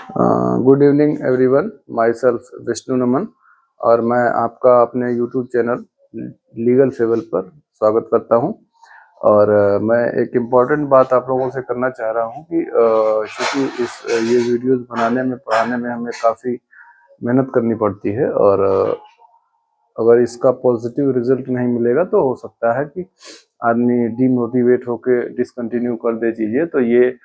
Good evening everyone, my self Vishnu Naman और मैं आपका अपने यूट्यूब चैनल लीगल सेवल पर स्वागत करता हूं। और मैं एक इम्पॉर्टेंट बात आप लोगों से करना चाह रहा हूं कि क्योंकि ये वीडियोस बनाने में पढ़ाने में हमें काफ़ी मेहनत करनी पड़ती है और अगर इसका पॉजिटिव रिजल्ट नहीं मिलेगा तो हो सकता है कि आदमी डीमोटिवेट होकर डिसकंटिन्यू कर दे चीज़ें। तो ये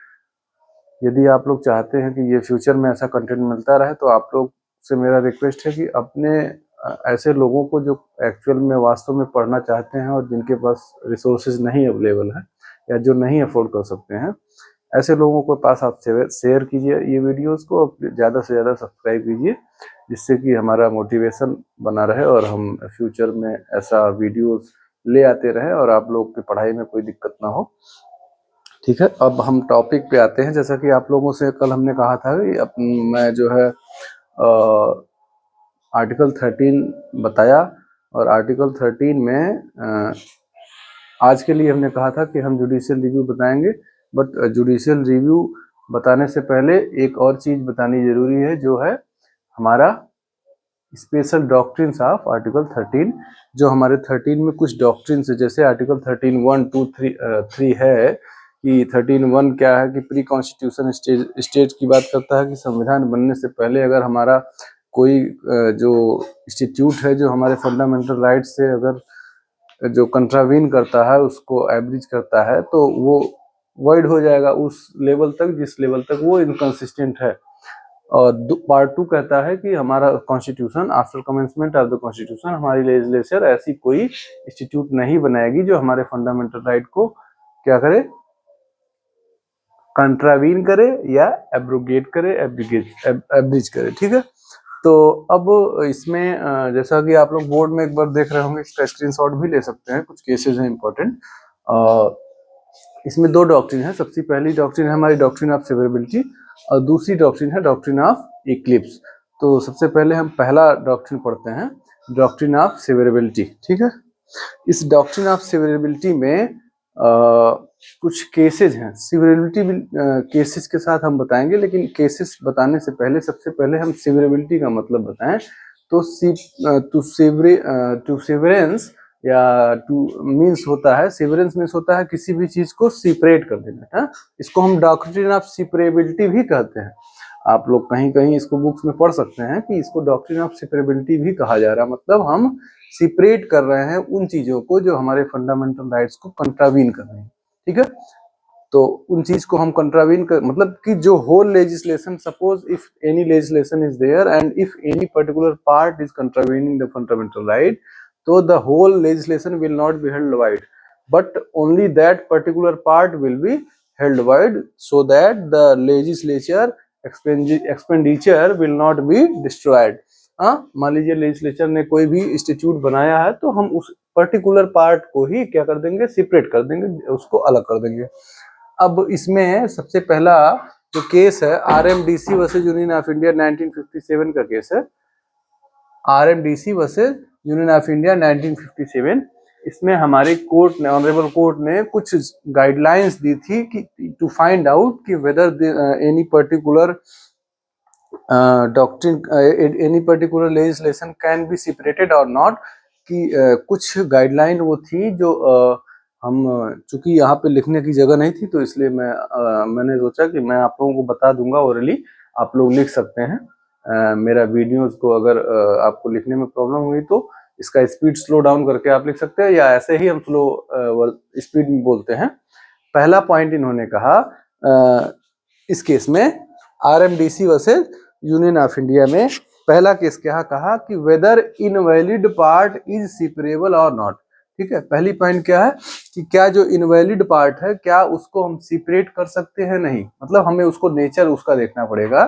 यदि आप लोग चाहते हैं कि ये फ्यूचर में ऐसा कंटेंट मिलता रहे तो आप लोग से मेरा रिक्वेस्ट है कि अपने ऐसे लोगों को जो एक्चुअल में वास्तव में पढ़ना चाहते हैं और जिनके पास रिसोर्सेज नहीं अवेलेबल है या जो नहीं अफोर्ड कर सकते हैं, ऐसे लोगों के पास आप शेयर कीजिए ये वीडियोस को, ज़्यादा से ज़्यादा सब्सक्राइब कीजिए जिससे कि हमारा मोटिवेशन बना रहे और हम फ्यूचर में ऐसा वीडियोस ले आते रहे और आप लोग की पढ़ाई में कोई दिक्कत ना हो। ठीक है, अब हम टॉपिक पे आते हैं। जैसा कि आप लोगों से कल हमने कहा था कि मैं जो है आर्टिकल 13 बताया और आर्टिकल 13 में आज के लिए हमने कहा था कि हम जुडिशियल रिव्यू बताएंगे, बट जुडिशियल रिव्यू बताने से पहले एक और चीज़ बतानी ज़रूरी है जो है हमारा स्पेशल डॉक्ट्रिन्स ऑफ आर्टिकल 13। जो हमारे 13 में कुछ डॉक्ट्रिन्स है, जैसे आर्टिकल 13 1 2 3 है कि 13(1) क्या है कि प्री कॉन्स्टिट्यूशन स्टेज की बात करता है कि संविधान बनने से पहले अगर हमारा कोई जो इंस्टीट्यूट है जो हमारे फंडामेंटल राइट से अगर जो कंट्रावीन करता है, उसको एब्रिज करता है, तो वो वॉइड हो जाएगा उस लेवल तक जिस लेवल तक वो इनकंसिस्टेंट है। और पार्ट 2 कहता है कि हमारा constitution after commencement of the constitution हमारी लेजिस्लेचर ऐसी कोई इंस्टीट्यूट नहीं बनाएगी जो हमारे फंडामेंटल राइट को क्या करे, कंट्रावीन करे या एब्रोगेट करे, एब्रिज करे। ठीक है, तो अब इसमें जैसा कि आप लोग बोर्ड में एक बार देख रहे होंगे, इसका स्क्रीनशॉट भी ले सकते हैं, कुछ केसेस हैं इंपॉर्टेंट। इसमें दो डॉक्ट्रिन है। सबसे पहली डॉक्ट्रिन है हमारी डॉक्ट्रिन ऑफ सेवरेबिलिटी और दूसरी डॉक्ट्रिन है डॉक्ट्रिन ऑफ इक्लिप्स। तो सबसे पहले हम पहला डॉक्ट्रिन पढ़ते हैं, डॉक्ट्रिन ऑफ सेवरेबिलिटी। ठीक है, इस डॉक्ट्रिन ऑफ सेवरेबिलिटी में कुछ केसेस हैं। सिवरेबिलिटी केसेस के साथ हम बताएंगे, लेकिन केसेस बताने से पहले सबसे पहले हम सिवरेबिलिटी का मतलब बताएं। तो टू सेवरेंस या टू मीन्स होता है, सेवरेंस मीन्स होता है किसी भी चीज को सेपरेट कर देना है। इसको हम डॉक्ट्रिन ऑफ सेपरेबिलिटी भी कहते हैं। आप लोग कहीं कहीं इसको बुक्स में पढ़ सकते हैं कि इसको डॉक्ट्रिन ऑफ सेपरेबिलिटी भी कहा जा रहा है। मतलब हम सेपरेट कर रहे हैं उन चीजों को जो हमारे फंडामेंटल राइट्स को कंट्रावीन कर रहे हैं। ठीक है, तो उन चीज को हम कंट्रावीन कर मतलब कि जो whole legislation, suppose if any legislation is there and if any particular part is contravening the fundamental right, तो the whole legislation will not be held void but only that particular part will be held void so that the legislature expenditure will not be destroyed. मान लीजिए legislature ने कोई भी institute बनाया है तो हम उस पर्टिकुलर पार्ट को ही क्या कर देंगे, सेपरेट कर देंगे, उसको अलग कर देंगे। अब इसमें सबसे पहला जो केस है आरएमडीसी वर्सेस यूनियन ऑफ इंडिया 1957 का केस है। आरएमडीसी वर्सेस यूनियन ऑफ इंडिया 1957। इसमें हमारी कोर्ट ने, ऑनरेबल कोर्ट ने कुछ गाइडलाइंस दी थी कि टू फाइंड आउट कि whether any particular doctrine any particular legislation can be separated और नॉट, कि कुछ गाइडलाइन वो थी जो हम चूंकि यहाँ पे लिखने की जगह नहीं थी तो इसलिए मैंने सोचा कि मैं आप लोगों को बता दूंगा ओरली, आप लोग लिख सकते हैं। मेरा वीडियोस को अगर आपको लिखने में प्रॉब्लम हुई तो इसका स्पीड स्लो डाउन करके आप लिख सकते हैं, या ऐसे ही हम स्लो स्पीड में बोलते हैं। पहला पॉइंट इन्होंने कहा इस केस में RMDC versus union of India में पहला केस क्या कहा कि whether invalid part is separable और नॉट। ठीक है, पहली पॉइंट क्या है कि क्या जो इनवैलिड पार्ट है क्या उसको हम सेपरेट कर सकते हैं, नहीं, मतलब हमें उसको नेचर उसका देखना पड़ेगा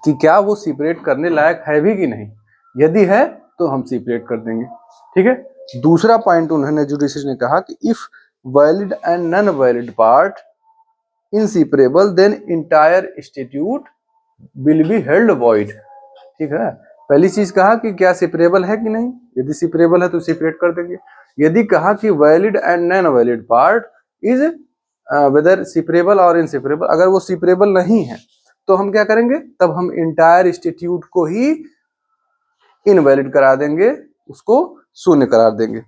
कि क्या वो सेपरेट करने लायक है भी कि नहीं। यदि है तो हम सेपरेट कर देंगे। ठीक है, दूसरा पॉइंट उन्होंने जुडिशियल ने कहा कि if valid and non valid part inseparable then entire institute will be held void. ठीक है, पहली चीज कहा कि क्या सेपरेबल है कि नहीं, यदि सेपरेबल है तो सेपरेट कर देंगे। यदि कहा कि valid and non valid part is whether separable और इनसेपरेबल, अगर वो सेपरेबल नहीं है तो हम क्या करेंगे, तब हम इंटायर इंस्टीट्यूट को ही इनवैलिड करा देंगे, उसको शून्य करार देंगे।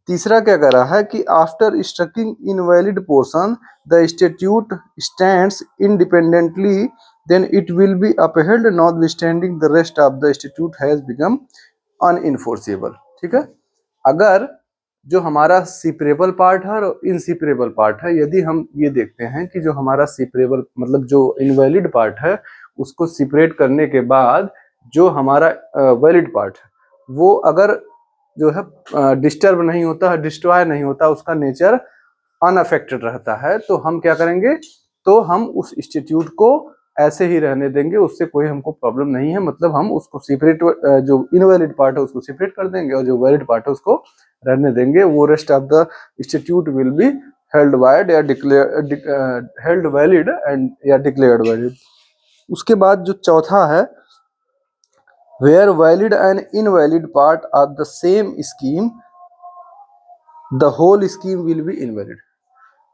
तीसरा क्या कर रहा है कि after striking invalid portion the institute stands independently then it will be upheld notwithstanding the rest of the institute has become unenforceable. ठीक है, अगर जो हमारा सिपरेबल पार्ट है और इनसिपरेबल पार्ट है, यदि हम ये देखते हैं कि जो हमारा सिपरेबल मतलब जो इनवैलिड पार्ट है उसको सिपरेट करने के बाद जो हमारा वैलिड पार्ट है वो अगर जो है डिस्टर्ब नहीं होता है, डिस्ट्रॉय नहीं होता, उसका नेचर अनअफेक्टेड रहता है, तो हम क्या करेंगे, तो हम उस इंस्टीट्यूट को ऐसे ही रहने देंगे, उससे कोई हमको प्रॉब्लम नहीं है। मतलब हम उसको सेपरेट, जो इनवैलिड पार्ट है उसको सेपरेट कर देंगे और जो वैलिड पार्ट है उसको रहने देंगे। वो rest of the institute will be held wide या डिक्लेयर हेल्ड वैलिड एंड या डिक्लेयर्ड वैलिड। उसके बाद जो चौथा है, where valid and invalid part are the same scheme the whole scheme will be invalid।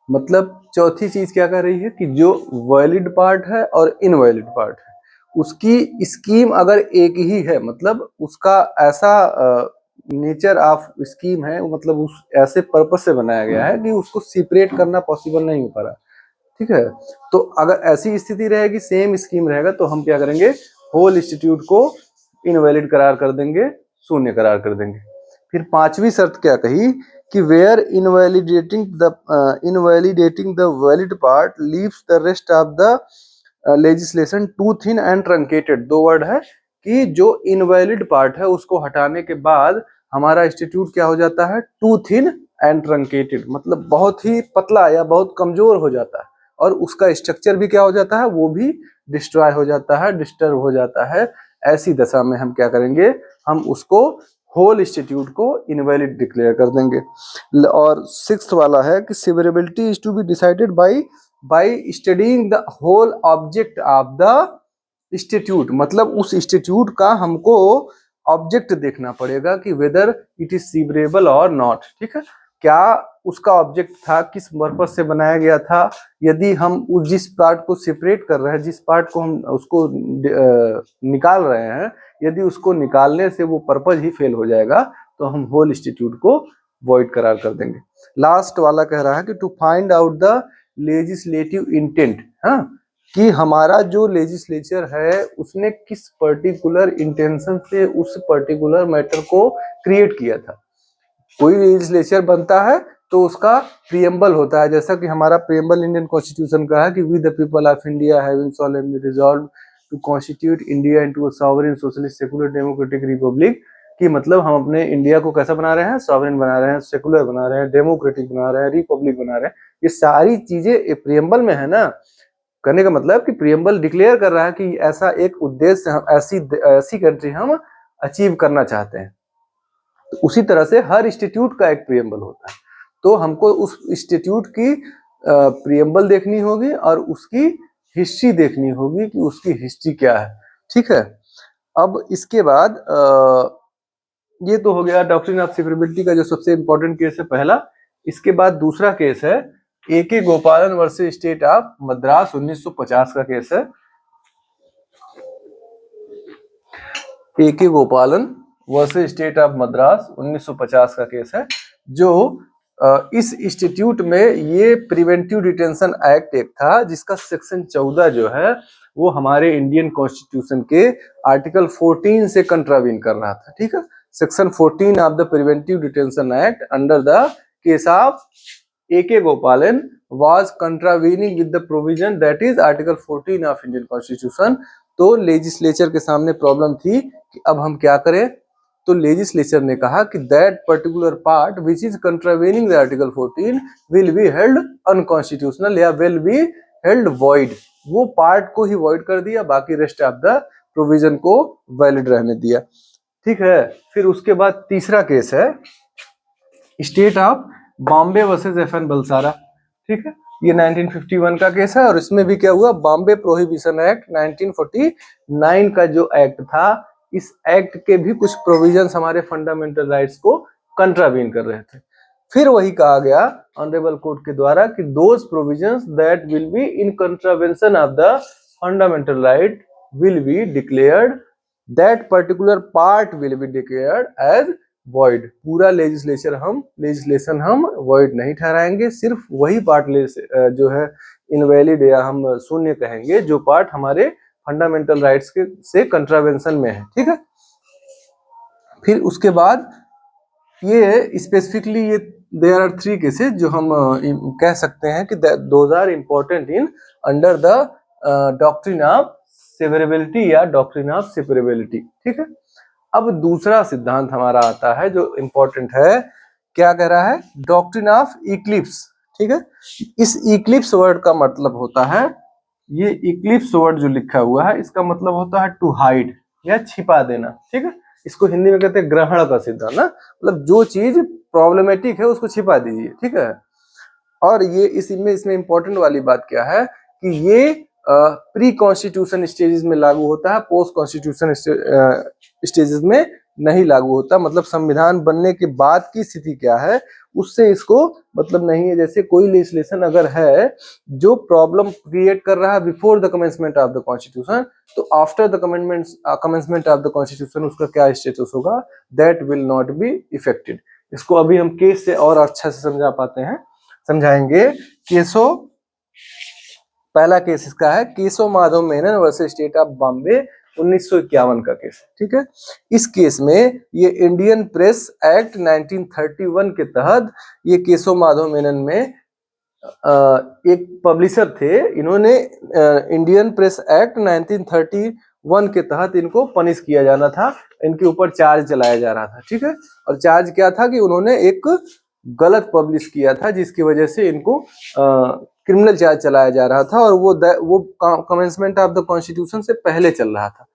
मतलब चौथी चीज क्या कर रही है कि जो वैलिड पार्ट है और इनवैलिड पार्ट है उसकी स्कीम अगर एक ही है, मतलब उसका ऐसा नेचर ऑफ स्कीम है, मतलब उस ऐसे पर्पस से बनाया गया है कि उसको सेपरेट करना पॉसिबल नहीं हो पा रहा। ठीक है, तो अगर ऐसी स्थिति रहेगी, सेम स्कीम रहेगा, तो हम क्या करेंगे, होल इंस्टीट्यूट को इनवैलिड करार कर देंगे, शून्य करार कर देंगे। फिर पांचवी शर्त क्या कही कि where invalidating the valid part leaves the rest of the legislation too thin and truncated. दो वर्ड है कि जो इनवैलिड पार्ट है उसको हटाने के बाद हमारा इंस्टीट्यूट क्या हो जाता है, टू थिन एंड ट्रंकेटेड, मतलब बहुत ही पतला या बहुत कमजोर हो जाता है, और उसका स्ट्रक्चर भी क्या हो जाता है, वो भी डिस्ट्रॉय हो जाता है, डिस्टर्ब हो जाता है। ऐसी दशा में हम क्या करेंगे, हम उसको होल इंस्टीट्यूट को इनवैलिड डिक्लेयर कर देंगे। और सिक्स्थ वाला है कि severability is to be decided by studying the whole object of the institute. मतलब उस इंस्टीट्यूट का हमको ऑब्जेक्ट देखना पड़ेगा कि वेदर इट इज सिवरेबल और नॉट। ठीक है, क्या उसका ऑब्जेक्ट था, किस पर्पस से बनाया गया था। यदि हम उस जिस पार्ट को सेपरेट कर रहे हैं, जिस पार्ट को हम उसको निकाल रहे हैं, यदि उसको निकालने से वो पर्पज ही फेल हो जाएगा तो हम होल इंस्टीट्यूट को वॉइड करार कर देंगे। लास्ट वाला कह रहा है कि to find out the legislative intent, हाँ, कि हमारा जो लेजिस्लेचर है उसने किस पर्टिकुलर इंटेंशन से उस पर्टिकुलर मैटर को क्रिएट किया था। कोई लेजिस्लेचर बनता है तो उसका प्रियम्बल होता है, जैसा कि हमारा प्रियम्बल इंडियन कॉन्स्टिट्यूशन का है कि we the people of India having solemnly resolve to constitute India into a sovereign socialist secular democratic republic. कि मतलब हम अपने इंडिया को कैसा बना रहे हैं, सॉवरेन बना रहे हैं, सेकुलर बना रहे हैं, डेमोक्रेटिक बना रहे हैं, रिपब्लिक बना रहे हैं। ये सारी चीजें प्रियम्बल में है ना। करने का मतलब कि प्रियम्बल डिक्लेयर कर रहा है कि ऐसा एक उद्देश्य हम ऐसी कंट्री हम अचीव करना चाहते हैं। तो उसी तरह से हर इंस्टीट्यूट का एक प्रियम्बल होता है, तो हमको उस इंस्टीट्यूट की प्रियम्बल देखनी होगी और उसकी हिस्ट्री देखनी होगी कि उसकी हिस्ट्री क्या है। ठीक है, अब इसके बाद ये तो हो गया डॉक्ट्रिन ऑफ सेपरेबिलिटी का जो सबसे इंपॉर्टेंट केस है पहला। इसके बाद दूसरा केस है ए.के. गोपालन वर्सेस स्टेट ऑफ मद्रास 1950 का केस है। ए.के. गोपालन वर्सेस स्टेट ऑफ मद्रास 1950 का केस है, जो इस इंस्टीट्यूट में ये प्रिवेंटिव डिटेंशन एक्ट एक था जिसका सेक्शन 14 जो है वो हमारे इंडियन कॉन्स्टिट्यूशन के आर्टिकल 14 से कंट्रावीन कर रहा था। ठीक है, section 14 of the preventive detention act under the case of A K. Gopalan was contravening with the provision that is article 14 of Indian Constitution। तो लेजिस्लेचर के सामने प्रॉब्लम थी कि अब हम क्या करें, तो लेजिस्लेचर ने कहा कि that particular part which is contravening the article 14 will be held unconstitutional या विल बी हेल्ड वॉइड। वो पार्ट को ही वॉइड कर दिया, बाकी रेस्ट ऑफ द प्रोविजन को वैलिड रहने दिया। ठीक है, फिर उसके बाद तीसरा केस है state of Bombay versus F N. Balsara. ठीक है, ये 1951 का केस है और इसमें भी क्या हुआ, बॉम्बे प्रोहिबिशन एक्ट 1949 का जो एक्ट था, इस एक्ट के भी कुछ प्रोविजंस हमारे फंडामेंटल राइट्स को कंट्रावीन कर रहे थे। फिर वही कहा गया ऑनरेबल कोर्ट के द्वारा कि those provisions that will be in contravention of the fundamental right will be declared, that particular part will be declared as void. पूरा लेजिस्लेशन हम void नहीं ठहराएंगे, सिर्फ वही पार्ट जो है इनवैलिड या हम शून्य कहेंगे जो पार्ट हमारे फंडामेंटल राइट्स के से कंट्रावेंशन में है, ठीक है। फिर उसके बाद ये स्पेसिफिकली ये देयर आर 3 केसेस जो हम कह सकते हैं कि those are important in under the doctrine of severability या डॉक्ट्रिन ऑफ सेपरेबिलिटी, ठीक है। अब दूसरा सिद्धांत हमारा आता है जो इम्पोर्टेंट है, क्या कह रहा है, डॉक्ट्रिन ऑफ इक्लिप्स, ठीक है। इस इक्लिप्स वर्ड का मतलब होता है, ये इक्लिप्स वर्ड जो लिखा हुआ है इसका मतलब होता है टू हाइड या छिपा देना, ठीक है। इसको हिंदी में कहते हैं ग्रहण का सिद्धांत ना, मतलब जो चीज प्रॉब्लमेटिक है उसको छिपा दीजिए, ठीक है। और ये इसमें इंपॉर्टेंट वाली बात क्या है कि ये प्री कॉन्स्टिट्यूशन स्टेजेस में लागू होता है, पोस्ट कॉन्स्टिट्यूशन स्टेजेस में नहीं लागू होता। मतलब संविधान बनने के बाद की स्थिति क्या है उससे इसको मतलब नहीं है। जैसे कोई लेजिस्लेशन अगर है जो प्रॉब्लम क्रिएट कर रहा है before the commencement of the constitution, तो after the commencement of the constitution उसका क्या स्टेटस होगा, that will not be affected. इसको अभी हम केस से और अच्छा से समझाएंगे। पहला केस इसका है Keshav Madhav Menon versus state of Bombay 1951 का केस, ठीक है। इस केस में ये इंडियन प्रेस एक्ट 1931 के तहत ये केशव माधव मेनन में एक पब्लिशर थे, इन्होंने इंडियन प्रेस एक्ट 1931 के तहत इनको पनिश किया जाना था, इनके ऊपर चार्ज चलाया जा रहा था, ठीक है। और चार्ज क्या था कि उन्होंने एक गलत पब्लिश किया था जिसकी वजह से इनको क्रिमिनल चार्ज चलाया जा रहा था, और वो कमेंसमेंट ऑफ द कॉन्स्टिट्यूशन से पहले चल रहा था।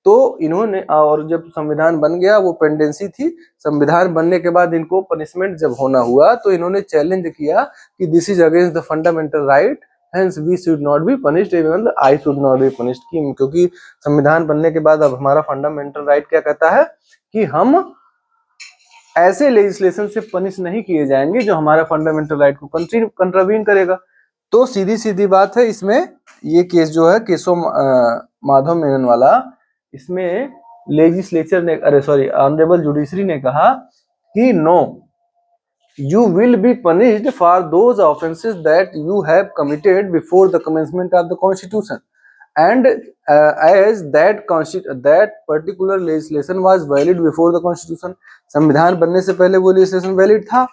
तो इन्होंने, और जब संविधान बन गया वो पेंडेंसी थी, संविधान बनने के बाद इनको पनिशमेंट जब होना हुआ तो इन्होंने चैलेंज किया कि this is against the fundamental right, hence we should not be punished, मतलब I should not be punished, क्योंकि संविधान बनने के बाद अब हमारा फंडामेंटल राइट क्या कहता है कि हम ऐसे लेजिस्लेशन से पनिश नहीं किए जाएंगे जो हमारा फंडामेंटल राइट को कंट्रावीन करेगा। तो सीधी बात है, इसमें ये केस जो है केशव माधव मेनन वाला, इसमें लेजिस्लेचर ने ऑनरेबल जुडिशरी ने कहा कि no, you will be punished for those offenses that you have committed before the commencement of the constitution, and as that particular legislation was valid before the constitution, संविधान बनने से पहले वो legislation valid था,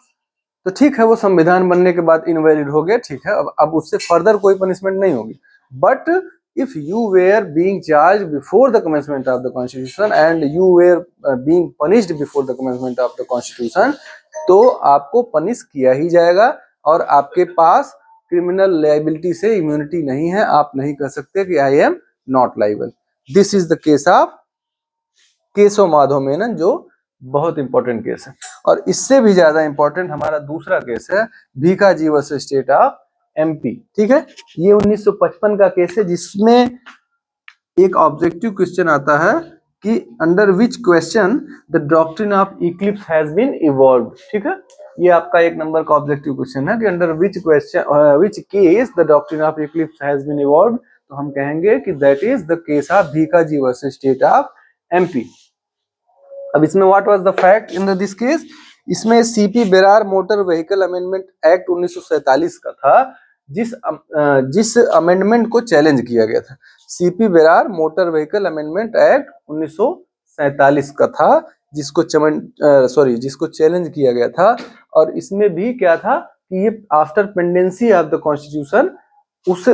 तो ठीक है, वो संविधान बनने के बाद इनवैलिड हो गया, ठीक है, अब उससे फर्दर कोई पनिशमेंट नहीं होगी। But if you were being charged before the commencement of the constitution and you were being punished before the commencement of the constitution, तो आपको पनिश किया ही जाएगा और आपके पास क्रिमिनल लायबिलिटी से इम्यूनिटी नहीं है, आप नहीं कह सकते कि I am not liable. This is the case of Keshav Madhav Menon, जो बहुत इंपॉर्टेंट केस है। और इससे भी ज्यादा इंपॉर्टेंट हमारा दूसरा केस है Bhikaji versus state of MP, ठीक है। ये 1955 का केस है जिसमें एक ऑब्जेक्टिव क्वेश्चन आता है कि under which question the doctrine of eclipse has been evolved, ठीक है। ये आपका 1 नंबर का ऑब्जेक्टिव क्वेश्चन है कि under which case the doctrine of eclipse has been evolved, तो हम कहेंगे कि that is the case of Bhikhaji versus state of MP. अब इसमें what was the fact in this case, इसमें CP Berar motor vehicle amendment act 1947 का था, जिस अमेंडमेंट को चैलेंज किया गया था। CP Berar motor vehicle amendment act 1947 का था, जिसको चैलेंज किया गया था। और इसमें भी क्या था कि ये after pendency of the constitution, उस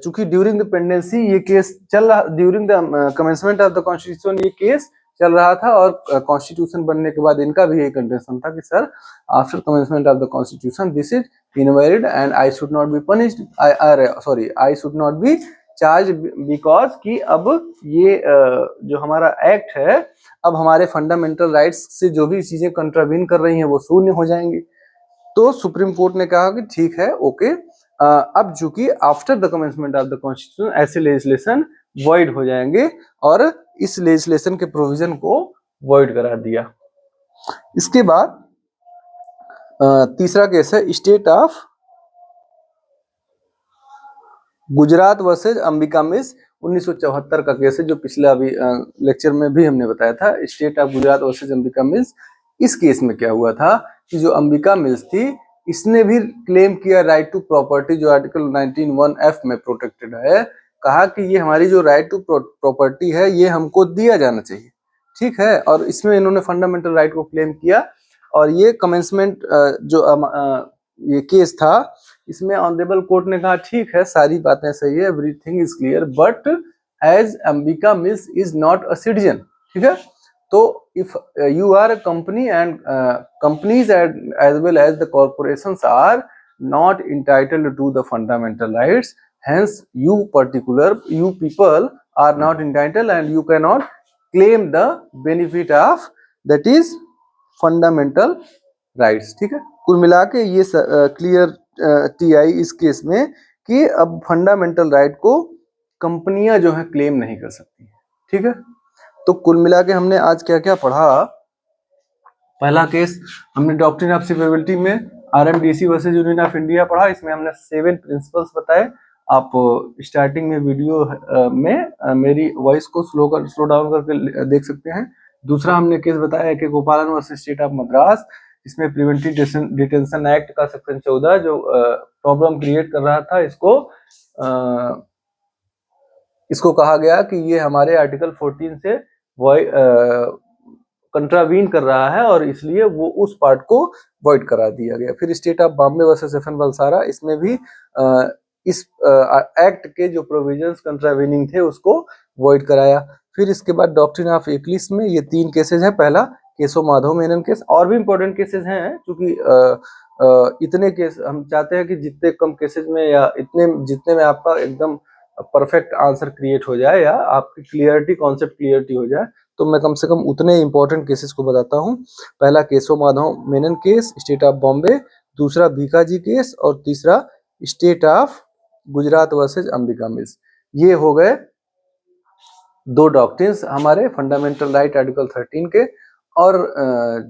चूंकि ड्यूरिंग द पेंडेंसी ये केस चल रहा, during the commencement of the constitution ये केस चल रहा था, और कॉन्स्टिट्यूशन बनने के बाद इनका भी एक कंटेंशन था कि sir after commencement of the constitution this is invalid and I should not be punished, I should not B charge, because कि अब ये जो हमारा एक्ट है, अब हमारे फंडामेंटल राइट्स से जो भी चीजें कंट्रावीन कर रही हैं वो शून्य हो जाएंगी। तो सुप्रीम कोर्ट ने कहा कि ठीक है, ओके, अब चूंकि after the commencement of the constitution ऐसे लेजिस्लेशन वॉइड हो जाएंगे, और इस लेजिस्लेशन के प्रोविजन को वॉइड करा दिया। इसके बाद तीसरा केस है state of Gujarat versus Ambika miss 1974 का केस है, जो पिछला अभी लेक्चर में भी हमने बताया था, state of Gujarat versus Ambika mills. इस केस में क्या हुआ था कि जो अंबिका मिल्स थी, इसने भी क्लेम किया राइट टू प्रॉपर्टी, जो आर्टिकल 19(1)(f) में प्रोटेक्टेड है। कहा कि ये हमारी जो राइट टू प्रॉपर्टी है, ये हमको दिया जाना चाहिए, ठीक है। और इसमें इन्होंने फंडामेंटल राइट को क्लेम किया। और ये कमेंसमेंट ये केस था, इसमें ऑनरेबल कोर्ट ने कहा ठीक है, सारी बातें सही है, everything is clear, but as Ambika Mills is not a citizen, ठीक है। तो if you are a company and companies as well as the corporations are not entitled to the fundamental rights, hence you people are not entitled and you cannot claim the benefit of that is fundamental rights, ठीक है। कुल मिला के ये clear TI इस case में कि अब फंडामेंटल राइट को कंपनियां जो है क्लेम नहीं कर सकती, ठीक है। तो कुल मिला के हमने आज क्या क्या पढ़ा। पहला केस हमने डॉक्ट्रिन ऑफ सिपेबिलिटी में RMDC versus union of India पढ़ा। इसमें हमने 7 प्रिंसिपल्स बताए। आप स्टार्टिंग में वीडियो में मेरी वॉइस को स्लो डाउन करके देख सकते हैं। दूसरा हमने केस बताया ए के गोपालन वर्सेस स्टेट ऑफ मद्रास, इसमें प्रिवेंटिव डिटेंशन एक्ट का सेक्शन 14 जो प्रॉब्लम क्रिएट कर रहा था, इसको कहा गया कि ये हमारे आर्टिकल 14 से कंट्रावीन कर रहा है और इसलिए वो उस पार्ट को वॉइड करा दिया गया। फिर स्टेट ऑफ बॉम्बे वर्सेस एफएन वलसारा, इसमें भी इस एक्ट के जो प्रोविजंस कंट्रावीनिंग थे उसको वॉइड कराया। फिर इसके बाद डॉक्ट्रिन ऑफ एक्लिस में ये 3 केसेस हैं। पहला केशव माधव मेनन केस, और भी इंपॉर्टेंट केसेस हैं क्योंकि इतने केस हम चाहते हैं कि जितने कम केसेस में या जितने में आपका एकदम परफेक्ट आंसर क्रिएट हो जाए या आपकी क्लियरिटी, कॉन्सेप्ट क्लियरिटी हो जाए, तो मैं कम से कम उतने इंपॉर्टेंट केसेस को बताता हूँ। पहला Keshav Madhav Menon case state of Bombay, दूसरा भीखाजी केस और तीसरा state of Gujarat versus Ambika mills. ये हो गए 2 डॉक्ट्रिन्स हमारे फंडामेंटल राइट आर्टिकल 13 के। और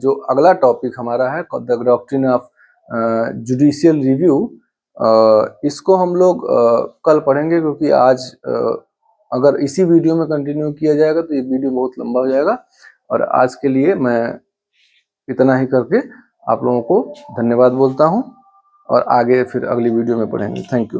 जो अगला टॉपिक हमारा है the doctrine of judicial review, इसको हम लोग कल पढ़ेंगे, क्योंकि आज अगर इसी वीडियो में कंटिन्यू किया जाएगा तो ये वीडियो बहुत लंबा हो जाएगा। और आज के लिए मैं इतना ही करके आप लोगों को धन्यवाद बोलता हूं और आगे फिर अगली वीडियो में पढ़ेंगे। Thank you.